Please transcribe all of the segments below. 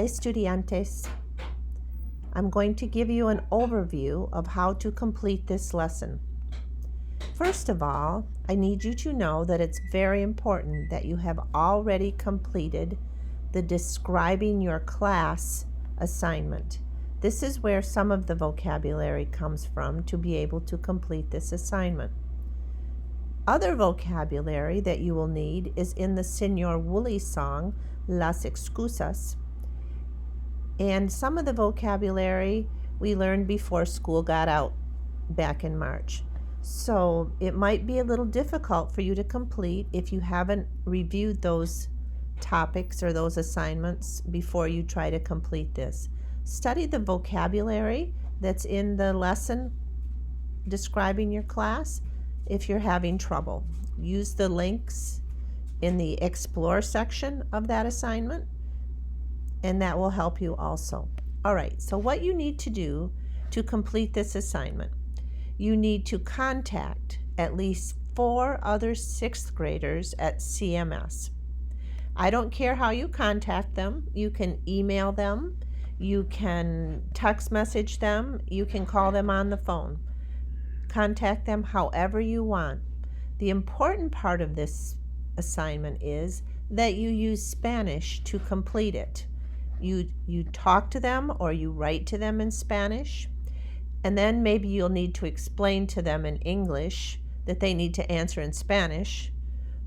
Estudiantes, I'm going to give you an overview of how to complete this lesson. First of all, I need you to know that it's very important that you have already completed the describing your class assignment. This is where some of the vocabulary comes from to be able to complete this assignment. Other vocabulary that you will need is in the Senor Woolley song, Las Excusas. And some of the vocabulary we learned before school got out back in March. So it might be a little difficult for you to complete if you haven't reviewed those topics or those assignments before you try to complete this. Study the vocabulary that's in the lesson describing your class. If you're having trouble, use the links in the Explore section of that assignment, and that will help you also. All right, so what you need to do to complete this assignment, you need to contact at least 4 other 6th graders at CMS. I don't care how you contact them. You can email them, you can text message them, you can call them on the phone. Contact them however you want. The important part of this assignment is that you use Spanish to complete it. You talk to them or you write to them in Spanish, and then maybe you'll need to explain to them in English that they need to answer in Spanish,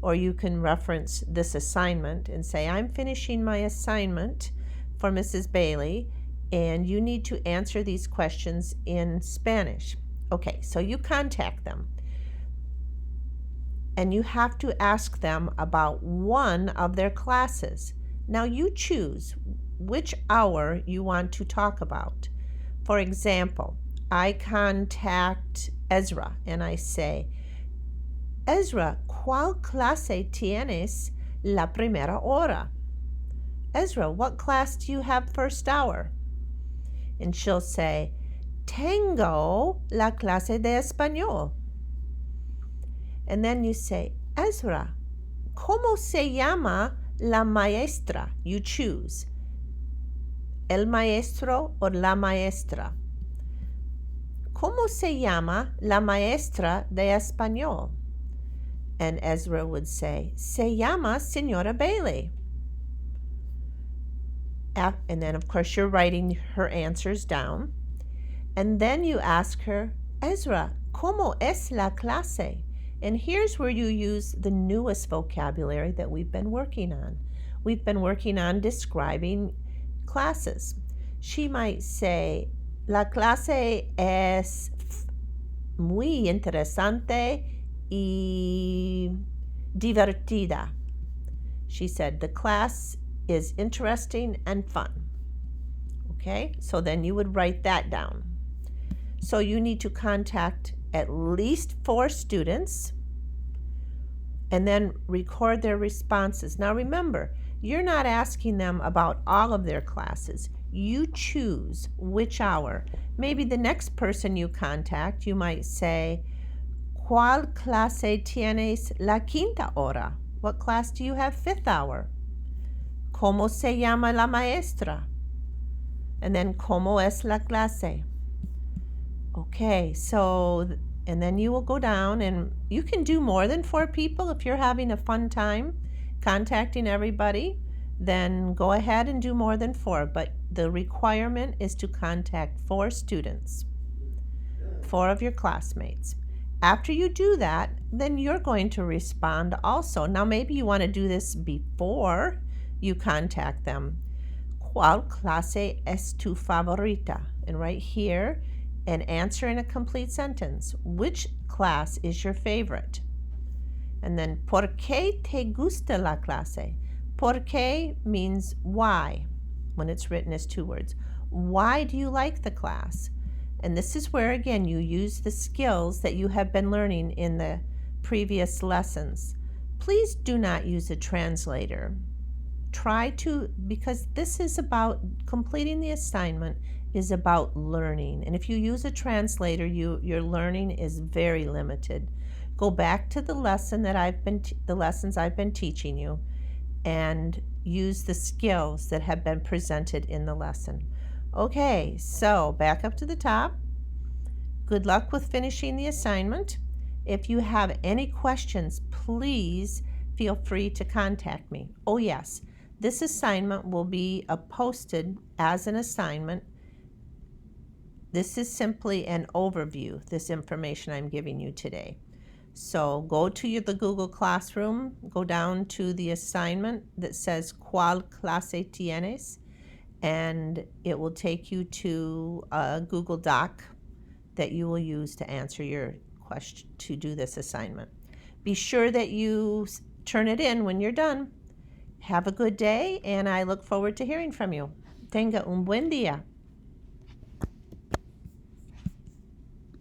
or you can reference this assignment and say, I'm finishing my assignment for Mrs. Bailey, and you need to answer these questions in Spanish. Okay, so you contact them, and you have to ask them about one of their classes. Now you choose which hour you want to talk about. For example, I contact Ezra and I say, Ezra, ¿cuál clase tienes la primera hora? Ezra, what class do you have first hour? And she'll say, Tengo la clase de español. And then you say, Ezra, ¿cómo se llama la maestra? You choose. El maestro or la maestra. ¿Cómo se llama la maestra de español? And Ezra would say, Se llama Señora Bailey. And then, of course, you're writing her answers down. And then you ask her, Ezra, ¿cómo es la clase? And here's where you use the newest vocabulary that we've been working on. We've been working on describing classes. She might say, La clase es muy interesante y divertida. She said, the class is interesting and fun. Okay, so then you would write that down. So you need to contact at least 4 students and then record their responses. Now remember, you're not asking them about all of their classes. You choose which hour. Maybe the next person you contact, you might say, ¿Cuál clase tienes la quinta hora? What class do you have 5th hour? ¿Cómo se llama la maestra? And then, ¿cómo es la clase? Okay, so, and then you will go down, and you can do more than 4 people if you're having a fun time contacting everybody. Then go ahead and do more than 4, but the requirement is to contact 4 students, 4 of your classmates. After you do that, then you're going to respond also. Now maybe you want to do this before you contact them. ¿Cuál clase es tu favorita? And right here, and answer in a complete sentence. Which class is your favorite? And then, ¿por qué te gusta la clase? ¿Por qué means why, when it's written as 2 words. Why do you like the class? And this is where, again, you use the skills that you have been learning in the previous lessons. Please do not use a translator. Try to, because this is about completing the assignment, is about learning. And if you use a translator, your learning is very limited. Go back to the lesson that the lessons I've been teaching you, and use the skills that have been presented in the lesson. Okay, so back up to the top. Good luck with finishing the assignment. If you have any questions, please feel free to contact me. Oh yes, this assignment will be posted as an assignment. This is simply an overview, this information I'm giving you today. So go to the Google Classroom, go down to the assignment that says Cuál Clase Tienes, and it will take you to a Google Doc that you will use to answer your question, to do this assignment. Be sure that you turn it in when you're done. Have a good day, and I look forward to hearing from you. Tenga un buen día.